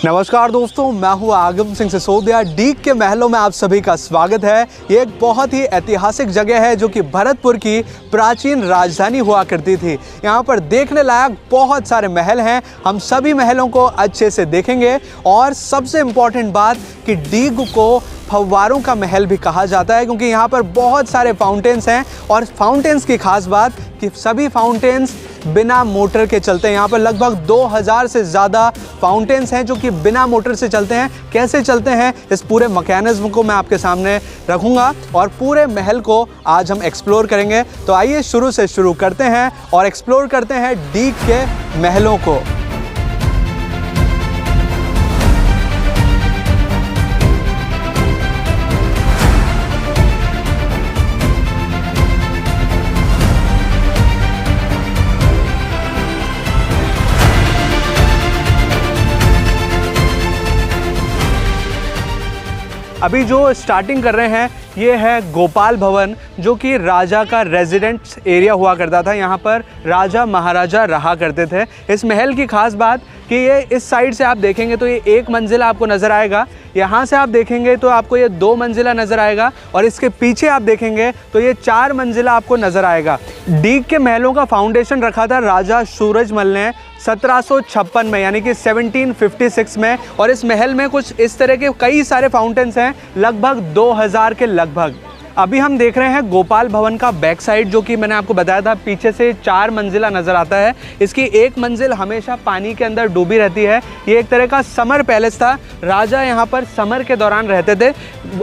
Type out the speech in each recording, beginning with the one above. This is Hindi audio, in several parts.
नमस्कार दोस्तों, मैं हूं आगम सिंह सिसोदिया। डीग के महलों में आप सभी का स्वागत है। ये एक बहुत ही ऐतिहासिक जगह है जो कि भरतपुर की प्राचीन राजधानी हुआ करती थी। यहाँ पर देखने लायक बहुत सारे महल हैं। हम सभी महलों को अच्छे से देखेंगे और सबसे इम्पॉर्टेंट बात कि डीग को फव्वारों का महल भी कहा जाता है क्योंकि यहाँ पर बहुत सारे फाउंटेन्स हैं और फाउंटेन्स की खास बात कि सभी फाउंटेन्स बिना मोटर के चलते हैं। यहाँ पर लगभग 2000 से ज़्यादा फाउंटेन्स हैं जो कि बिना मोटर से चलते हैं। कैसे चलते हैं इस पूरे मैकेनिज्म को मैं आपके सामने रखूँगा और पूरे महल को आज हम एक्सप्लोर करेंगे। तो आइए शुरू से शुरू करते हैं और एक्सप्लोर करते हैं डीग के महलों को। अभी जो स्टार्टिंग कर रहे हैं ये है गोपाल भवन, जो कि राजा का रेजिडेंस एरिया हुआ करता था। यहाँ पर राजा महाराजा रहा करते थे। इस महल की खास बात कि ये इस साइड से आप देखेंगे तो ये 1 मंजिला आपको नज़र आएगा, यहाँ से आप देखेंगे तो आपको ये 2 मंजिला नज़र आएगा और इसके पीछे आप देखेंगे तो ये 4 मंजिला आपको नज़र आएगा। डीग के महलों का फाउंडेशन रखा था राजा सूरजमल ने 1756 में, यानी कि 1756 में। और इस महल में कुछ इस तरह के कई सारे फाउंटेन्स हैं, लगभग 2000 के लगभग। अभी हम देख रहे हैं गोपाल भवन का बैक साइड, जो कि मैंने आपको बताया था पीछे से 4 मंजिला नज़र आता है। इसकी 1 मंजिल हमेशा पानी के अंदर डूबी रहती है। ये एक तरह का समर पैलेस था। राजा यहाँ पर समर के दौरान रहते थे।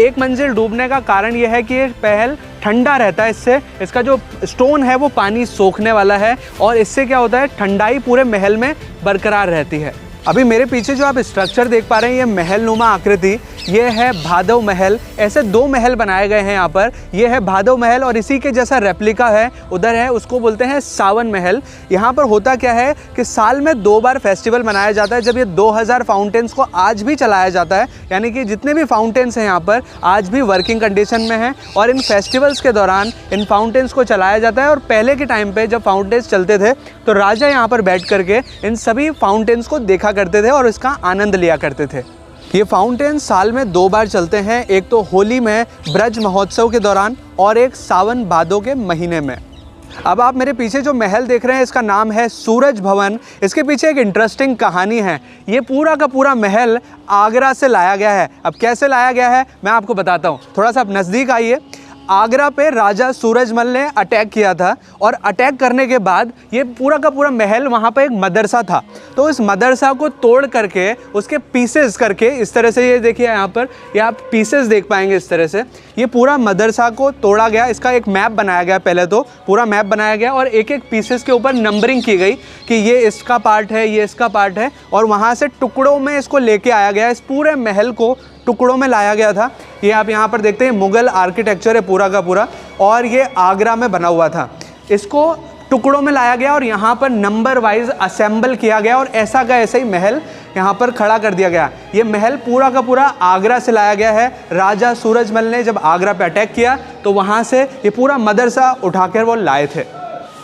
1 मंजिल डूबने का कारण ये है कि ये महल ठंडा रहता है। इससे इसका जो स्टोन है वो पानी सोखने वाला है और इससे क्या होता है, ठंडाई पूरे महल में बरकरार रहती है। अभी मेरे पीछे जो आप स्ट्रक्चर देख पा रहे हैं, ये महल नुमा आकृति, ये है भादव महल। ऐसे 2 महल बनाए गए हैं यहाँ पर। ये है भादव महल और इसी के जैसा रेप्लिका है उधर है, उसको बोलते हैं सावन महल। यहाँ पर होता क्या है कि साल में 2 बार फेस्टिवल मनाया जाता है, जब ये 2000 फाउंटेन्स को आज भी चलाया जाता है। यानी कि जितने भी फाउंटेन्स हैं यहाँ पर आज भी वर्किंग कंडीशन में हैं और इन फेस्टिवल्स के दौरान इन फाउंटेन्स को चलाया जाता है। और पहले के टाइम पर जब फाउंटेन्स चलते थे तो राजा यहाँ पर बैठ करके इन सभी फाउंटेन्स को देखा करते थे और इसका आनंद लिया करते थे। ये फाउंटेन साल में 2 बार चलते हैं, एक तो होली में ब्रज महोत्सव के दौरान और एक सावन भादों के महीने में। अब आप मेरे पीछे जो महल देख रहे हैं इसका नाम है सूरज भवन। इसके पीछे एक इंटरेस्टिंग कहानी है। ये पूरा का पूरा महल आगरा से लाया गया है। अब कैसे लाया गया है मैं आपको बताता हूँ, थोड़ा सा आप नज़दीक आइए। आगरा पे राजा सूरजमल ने अटैक किया था और अटैक करने के बाद ये पूरा का पूरा महल, वहाँ पे एक मदरसा था, तो इस मदरसा को तोड़ करके उसके पीसेस करके इस तरह से, ये देखिए यहाँ पर ये आप पीसेस देख पाएंगे इस तरह से, ये पूरा मदरसा को तोड़ा गया। इसका एक मैप बनाया गया, पहले तो पूरा मैप बनाया गया और एक एक पीसेस के ऊपर नंबरिंग की गई कि ये इसका पार्ट है, ये इसका पार्ट है, और वहाँ से टुकड़ों में इसको लेके आया गया। इस पूरे महल को टुकड़ों में लाया गया था। ये आप यहाँ पर देखते हैं मुग़ल आर्किटेक्चर है पूरा का पूरा, और ये आगरा में बना हुआ था। इसको टुकड़ों में लाया गया और यहाँ पर नंबर वाइज असेंबल किया गया और ऐसा का ऐसा ही महल यहाँ पर खड़ा कर दिया गया। ये महल पूरा का पूरा आगरा से लाया गया है। राजा सूरजमल ने जब आगरा पे अटैक किया तो वहाँ से ये पूरा मदरसा उठाकर वो लाए थे।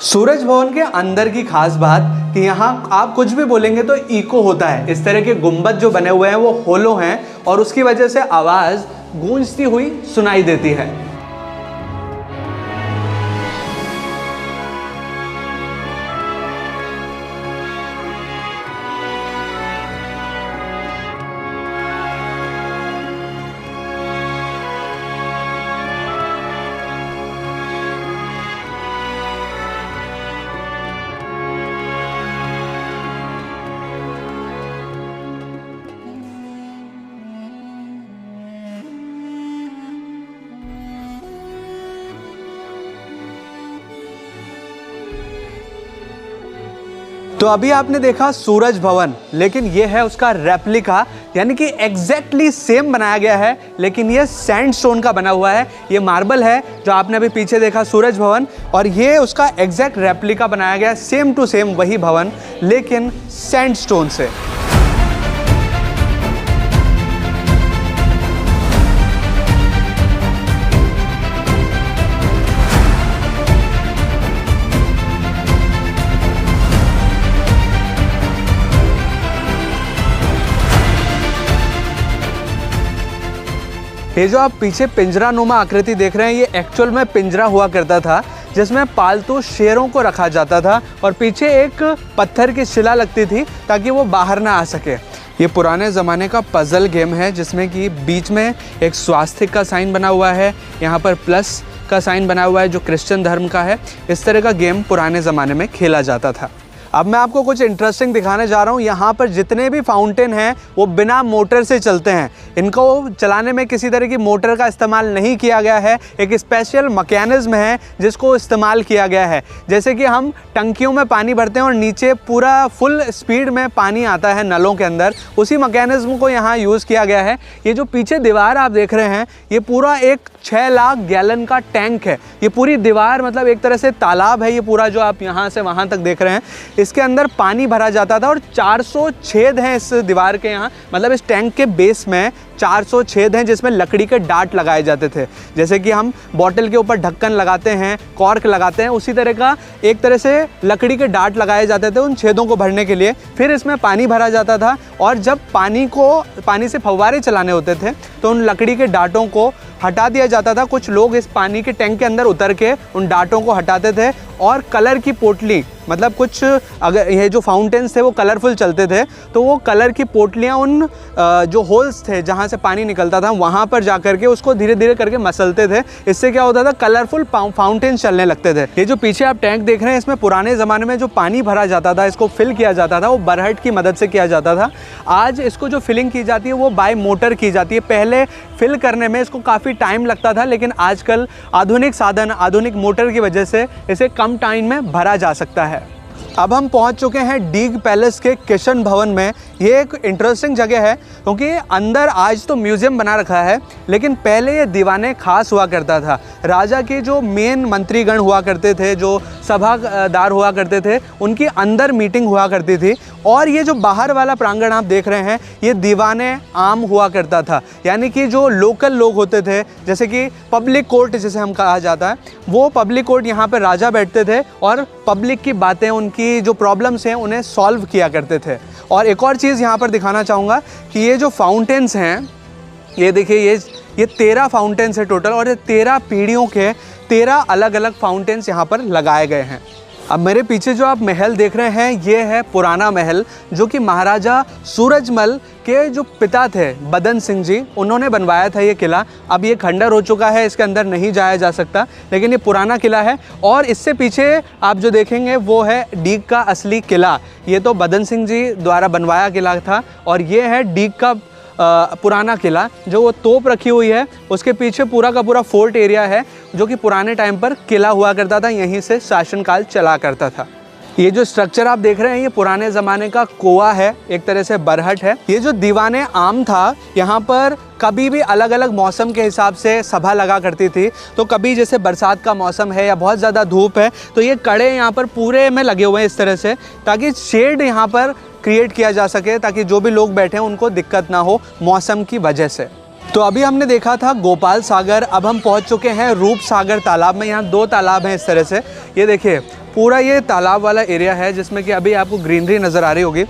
सूरज भवन के अंदर की खास बात कि यहाँ आप कुछ भी बोलेंगे तो इको होता है। इस तरह के गुंबद जो बने हुए हैं वो होलो हैं और उसकी वजह से आवाज़ गूंजती हुई सुनाई देती है। तो अभी आपने देखा सूरज भवन, लेकिन ये है उसका रेप्लिका, यानी कि एग्जैक्टली सेम बनाया गया है, लेकिन ये सैंडस्टोन का बना हुआ है। ये मार्बल है जो आपने अभी पीछे देखा सूरज भवन, और ये उसका एग्जैक्ट रेप्लिका बनाया गया है, सेम टू सेम वही भवन, लेकिन सैंडस्टोन से। ये जो आप पीछे पिंजरानुमा आकृति देख रहे हैं, ये एक्चुअल में पिंजरा हुआ करता था जिसमें पालतू शेरों को रखा जाता था और पीछे एक पत्थर की शिला लगती थी ताकि वो बाहर ना आ सके। ये पुराने ज़माने का पज़ल गेम है जिसमें कि बीच में एक स्वास्तिक का साइन बना हुआ है, यहाँ पर प्लस का साइन बना हुआ है जो क्रिश्चियन धर्म का है। इस तरह का गेम पुराने ज़माने में खेला जाता था। अब मैं आपको कुछ इंटरेस्टिंग दिखाने जा रहा हूँ। यहाँ पर जितने भी फाउंटेन हैं वो बिना मोटर से चलते हैं। इनको चलाने में किसी तरह की मोटर का इस्तेमाल नहीं किया गया है। एक स्पेशल मैकेनिज़्म है जिसको इस्तेमाल किया गया है। जैसे कि हम टंकियों में पानी भरते हैं और नीचे पूरा फुल स्पीड में पानी आता है नलों के अंदर, उसी मैकेनिज़्म को यहाँ यूज़ किया गया है। ये जो पीछे दीवार आप देख रहे हैं, ये पूरा एक 6 लाख गैलन का टैंक है। ये पूरी दीवार मतलब एक तरह से तालाब है। ये पूरा जो आप यहाँ से वहाँ तक देख रहे हैं, इसके अंदर पानी भरा जाता था और 400 छेद हैं इस दीवार के यहाँ, मतलब इस टैंक के बेस में 400 छेद हैं जिसमें लकड़ी के डाट लगाए जाते थे। जैसे कि हम बॉटल के ऊपर ढक्कन लगाते हैं, कॉर्क लगाते हैं, उसी तरह का एक तरह से लकड़ी के डाट लगाए जाते थे उन छेदों को भरने के लिए। फिर इसमें पानी भरा जाता था और जब पानी से फव्वारे चलाने होते थे तो उन लकड़ी के डाटों को हटा दिया जाता था। कुछ लोग इस पानी के टैंक के अंदर उतर के उन डाटों को हटाते थे और कलर की पोटली, मतलब कुछ अगर ये जो फाउंटेन्स थे वो कलरफुल चलते थे तो वो कलर की पोटलियाँ उन जो होल्स थे जहाँ से पानी निकलता था वहाँ पर जा करके उसको धीरे धीरे करके मसलते थे। इससे क्या होता था, कलरफुल फाउंटेन्स चलने लगते थे। ये जो पीछे आप टैंक देख रहे हैं, इसमें पुराने ज़माने में जो पानी भरा जाता था, इसको फिल किया जाता था, वो बरहट की मदद से किया जाता था। आज इसको जो फिलिंग की जाती है वो बाय मोटर की जाती है। पहले फिल करने में इसको काफ़ी टाइम लगता था, लेकिन आजकल आधुनिक साधन, आधुनिक मोटर की वजह से इसे कम टाइम में भरा जा सकता है। अब हम पहुंच चुके हैं डीग पैलेस के किशन भवन में। ये एक इंटरेस्टिंग जगह है क्योंकि अंदर आज तो म्यूज़ियम बना रखा है, लेकिन पहले ये दीवाने खास हुआ करता था। राजा के जो मेन मंत्रीगण हुआ करते थे, जो सभादार हुआ करते थे, उनकी अंदर मीटिंग हुआ करती थी। और ये जो बाहर वाला प्रांगण आप देख रहे हैं, ये दीवाने आम हुआ करता था, यानी कि जो लोकल लोग होते थे, जैसे कि पब्लिक कोर्ट जिसे हम कहा जाता है, वो पब्लिक कोर्ट यहाँ पर राजा बैठते थे और पब्लिक की बातें, उनकी जो प्रॉब्लम्स हैं उन्हें सॉल्व किया करते थे। और एक और चीज़ यहाँ पर दिखाना चाहूँगा कि ये जो फाउंटेन्स हैं, ये देखिए, ये 13 फाउंटेन्स है टोटल और ये 13 पीढ़ियों के 13 अलग अलग फाउंटेन्स यहाँ पर लगाए गए हैं। अब मेरे पीछे जो आप महल देख रहे हैं, ये है पुराना महल जो कि महाराजा सूरजमल के जो पिता थे बदन सिंह जी, उन्होंने बनवाया था ये किला। अब ये खंडर हो चुका है, इसके अंदर नहीं जाया जा सकता, लेकिन ये पुराना किला है। और इससे पीछे आप जो देखेंगे वो है डीग का असली किला। ये तो बदन सिंह जी द्वारा बनवाया किला था और ये है डीग का पुराना किला। जो वो तोप रखी हुई है उसके पीछे पूरा का पूरा फोर्ट एरिया है जो कि पुराने टाइम पर किला हुआ करता था, यहीं से शासनकाल चला करता था। ये जो स्ट्रक्चर आप देख रहे हैं, ये पुराने ज़माने का कुआं है, एक तरह से बरहट है। ये जो दीवाने आम था, यहाँ पर कभी भी अलग अलग मौसम के हिसाब से सभा लगा करती थी। तो कभी जैसे बरसात का मौसम है या बहुत ज़्यादा धूप है तो ये कड़े यहाँ पर पूरे में लगे हुए हैं इस तरह से, ताकि शेड यहाँ पर क्रिएट किया जा सके, ताकि जो भी लोग बैठे हैं उनको दिक्कत ना हो मौसम की वजह से। तो अभी हमने देखा था गोपाल सागर, अब हम पहुंच चुके हैं रूप सागर तालाब में। यहाँ 2 तालाब हैं इस तरह से। ये देखिए पूरा ये तालाब वाला एरिया है जिसमें कि अभी आपको ग्रीनरी नज़र आ रही होगी।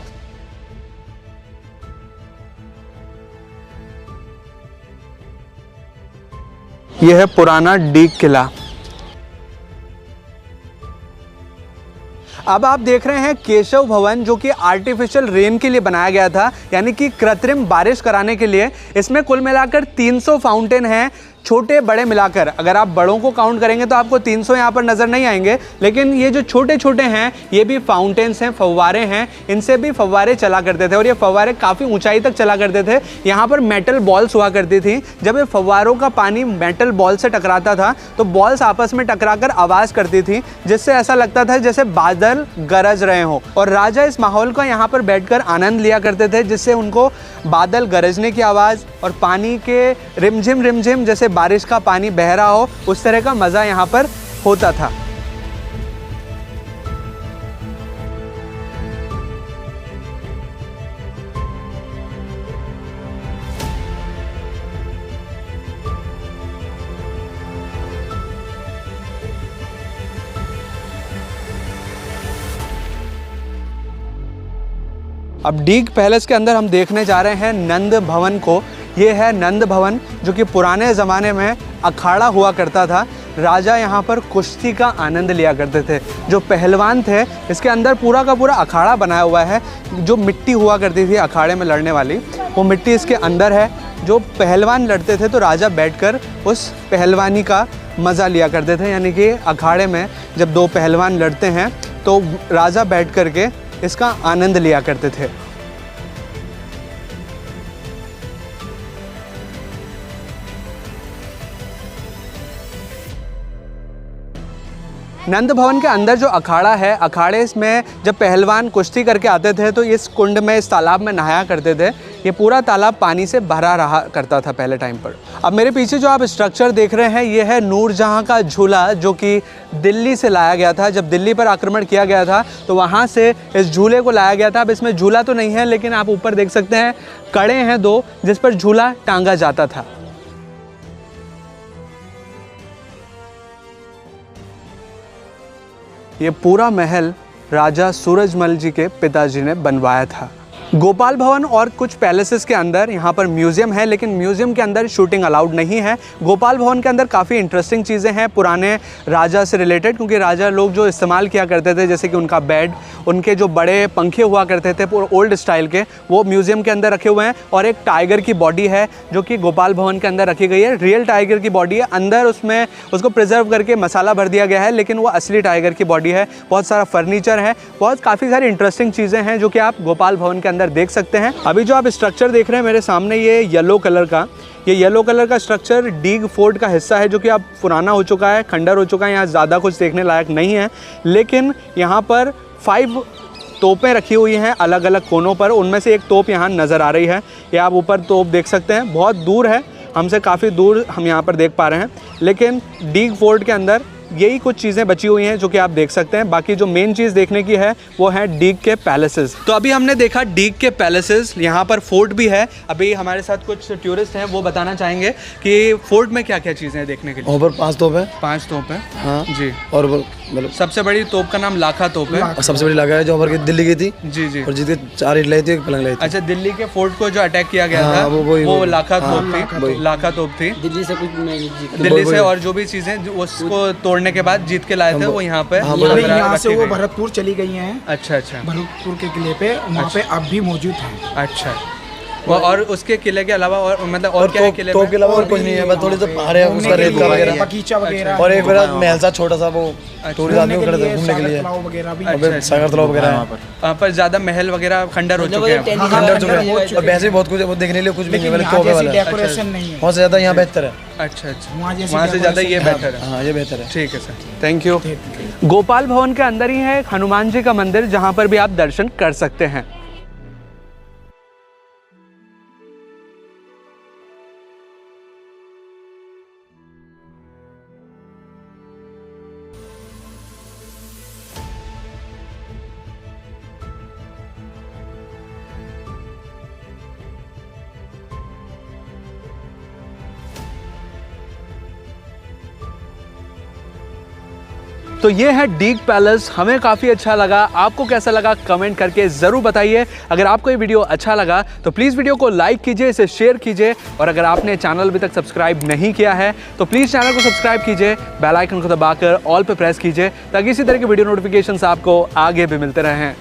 ये है पुराना डीग किला। अब आप देख रहे हैं केशव भवन जो कि आर्टिफिशियल रेन के लिए बनाया गया था, यानी कि कृत्रिम बारिश कराने के लिए। इसमें कुल मिलाकर 300 फाउंटेन हैं, छोटे बड़े मिलाकर। अगर आप बड़ों को काउंट करेंगे तो आपको 300 यहाँ पर नज़र नहीं आएंगे, लेकिन ये जो छोटे छोटे हैं ये भी फाउंटेन्स हैं, फव्वारे हैं। इनसे भी फव्वारे चला करते थे और ये फव्वारे काफ़ी ऊंचाई तक चला करते थे। यहाँ पर मेटल बॉल्स हुआ करती थी। जब ये फव्वारों का पानी मेटल बॉल से टकराता था तो बॉल्स आपस में टकराकर आवाज़ करती थी, जिससे ऐसा लगता था जैसे बादल गरज रहे हों। और राजा इस माहौल का यहाँ पर बैठकर आनंद लिया करते थे, जिससे उनको बादल गरजने की आवाज़ और पानी के रिमझिम रिमझिम, जैसे बारिश का पानी बह रहा हो, उस तरह का मज़ा यहाँ पर होता था। अब डीग पैलेस के अंदर हम देखने जा रहे हैं नंद भवन को। ये है नंद भवन, जो कि पुराने ज़माने में अखाड़ा हुआ करता था। राजा यहाँ पर कुश्ती का आनंद लिया करते थे। जो पहलवान थे, इसके अंदर पूरा का पूरा अखाड़ा बनाया हुआ है। जो मिट्टी हुआ करती थी अखाड़े में लड़ने वाली, वो मिट्टी इसके अंदर है। जो पहलवान लड़ते थे तो राजा बैठकर उस पहलवानी का मज़ा लिया करते थे, यानी कि अखाड़े में जब दो पहलवान लड़ते हैं तो राजा बैठ कर के इसका आनंद लिया करते थे। नंद भवन के अंदर जो अखाड़ा है, अखाड़े में जब पहलवान कुश्ती करके आते थे तो इस कुंड में, इस तालाब में नहाया करते थे। ये पूरा तालाब पानी से भरा रहा करता था पहले टाइम पर। अब मेरे पीछे जो आप स्ट्रक्चर देख रहे हैं, ये है नूरजहाँ का झूला, जो कि दिल्ली से लाया गया था। जब दिल्ली पर आक्रमण किया गया था तो वहाँ से इस झूले को लाया गया था। अब इसमें झूला तो नहीं है, लेकिन आप ऊपर देख सकते हैं कड़े हैं दो, जिस पर झूला टांगा जाता था। ये पूरा महल राजा सूरजमल जी के पिताजी ने बनवाया था। गोपाल भवन और कुछ पैलेसेस के अंदर यहाँ पर म्यूज़ियम है, लेकिन म्यूज़ियम के अंदर शूटिंग अलाउड नहीं है। गोपाल भवन के अंदर काफ़ी इंटरेस्टिंग चीज़ें हैं पुराने राजा से रिलेटेड, क्योंकि राजा लोग जो इस्तेमाल किया करते थे, जैसे कि उनका बेड, उनके जो बड़े पंखे हुआ करते थे पूरे ओल्ड स्टाइल के, वो म्यूज़ियम के अंदर रखे हुए हैं। और एक टाइगर की बॉडी है जो कि गोपाल भवन के अंदर रखी गई है। रियल टाइगर की बॉडी है, अंदर उसमें उसको प्रिजर्व करके मसाला भर दिया गया है, लेकिन वो असली टाइगर की बॉडी है। बहुत सारा फर्नीचर है, बहुत काफ़ी सारी इंटरेस्टिंग चीज़ें हैं जो कि आप गोपाल भवन के अंदर देख सकते हैं। अभी जो आप स्ट्रक्चर देख रहे हैं मेरे सामने, ये येलो कलर का स्ट्रक्चर डीग फोर्ट का हिस्सा है, जो कि अब पुराना हो चुका है, खंडर हो चुका है। यहाँ ज़्यादा कुछ देखने लायक नहीं है, लेकिन यहाँ पर 5 तोपें रखी हुई हैं अलग अलग कोनों पर। उनमें से एक तोप यहाँ नज़र आ रही है। ये आप ऊपर तोप देख सकते हैं, बहुत दूर है, हमसे काफ़ी दूर हम यहाँ पर देख पा रहे हैं। लेकिन डीग फोर्ट के अंदर यही कुछ चीज़ें बची हुई हैं जो कि आप देख सकते हैं। बाकी जो मेन चीज़ देखने की है वो है डीग के पैलेसेस। तो अभी हमने देखा डीग के पैलेसेस, यहाँ पर फोर्ट भी है। अभी हमारे साथ कुछ टूरिस्ट हैं, वो बताना चाहेंगे कि फोर्ट में क्या क्या चीज़ें हैं देखने के लिए। वहाँ पर 5 तोप है। 5 तोप है, हाँ जी। और मतलब सबसे बड़ी तोप का नाम लाखा तोप है। और सबसे बड़ी लाखा है जो हमारे दिल्ली की थी। जी जी। और जिसके 4 ईंट लाई थी, 1 पलंग लाई थी। अच्छा, दिल्ली के फोर्ट को जो अटैक किया गया था वो लाखा तोप थी। लाखा तोप थी दिल्ली से कुछ नहीं, दिल्ली से, और जो भी चीज़ें उसको तोड़ने के बाद जीत के लाए थे वो यहाँ पे यहाँ से वो भरतपुर चली गई हैं। अच्छा अच्छा। भरतपुर के किले पे, वहाँ पे अब भी मौजूद हैं। अच्छा, वो और उसके किले के अलावा और मतलब और क्या है किले तो के अलावा और कुछ नहीं है, बस थोड़ी सा पहाड़ है, उसका रेत का वगैरह, बगीचा वगैरह, और एक मेरा महल सा छोटा सा, वो टूरिस्ट आदमी खड़े थे घूमने के लिए, तालाब वगैरह भी, सागर तालाब वगैरह है वहाँ पर। ज़्यादा महल वगैरह खंडर हो चुके हैं, खंडर चुके हैं। और वैसे भी बहुत कुछ वो देखने के लिए कुछ भी नहीं है, तोपे वाला डेकोरेशन नहीं है। बहुत से ज़्यादा यहाँ बेहतर है। अच्छा अच्छा, वहाँ से ज़्यादा ये बेहतर है। हाँ, ये बेहतर है। ठीक है सर, थैंक यू। गोपाल भवन के अंदर ही है हनुमान जी का मंदिर, जहाँ पर भी आप दर्शन कर सकते हैं। तो ये है डीग पैलेस, हमें काफ़ी अच्छा लगा। आपको कैसा लगा कमेंट करके ज़रूर बताइए। अगर आपको ये वीडियो अच्छा लगा तो प्लीज़ वीडियो को लाइक कीजिए, इसे शेयर कीजिए, और अगर आपने चैनल अभी तक सब्सक्राइब नहीं किया है तो प्लीज़ चैनल को सब्सक्राइब कीजिए, बेल आइकन को दबाकर ऑल पे प्रेस कीजिए, ताकि इसी तरह के वीडियो नोटिफिकेशंस आपको आगे भी मिलते रहें।